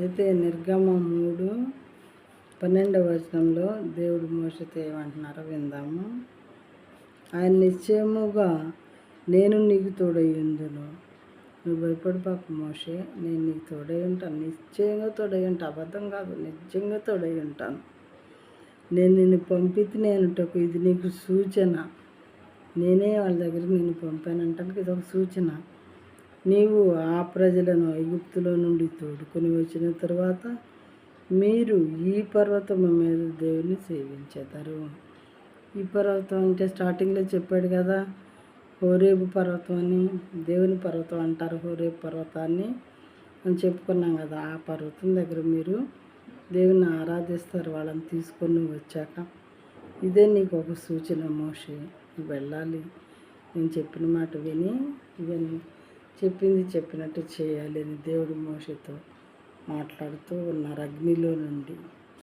అయితే నిర్గమ 3:12 దేవుడు మోషేతో ఏమంటున్నారో విందాము. ఆయన నిశ్చయముగా నేను నీకు తోడయ్యుందును, నువ్వు భయపడిపోకు మోషే, నేను నీకు తోడై ఉంటాను, నిశ్చయంగా తోడై ఉంటాను, అబద్ధం కాదు, నిజంగా తోడై ఉంటాను. నేను నిన్ను పంపితే అనుటకు ఇది నీకు సూచన. నేనే వాళ్ళ దగ్గరికి నిన్ను పంపానంటానికి ఇది ఒక సూచన. నీవు ఆ ప్రజలను ఐగుప్తులో నుండి తోడుకొని వచ్చిన తర్వాత మీరు ఈ పర్వతం మీద దేవుని సేవించేతారు. ఈ పర్వతం అంటే స్టార్టింగ్లో చెప్పాడు కదా, హోరేబు పర్వతం అని, దేవుని పర్వతం అంటారు హోరేబు పర్వతాన్ని అని చెప్పుకున్నాం కదా. ఆ పర్వతం దగ్గర మీరు దేవుని ఆరాధిస్తారు వాళ్ళని తీసుకొని వచ్చాక. ఇదే నీకు ఒక సూచన మోషే, నువ్వు వెళ్ళాలి, నేను చెప్పిన మాట విని ఇవన్నీ చెప్పింది చెప్పినట్టు చేయాలి అని దేవుడు మోషేతో మాట్లాడుతూ ఉన్నారు అగ్నిలో నుండి.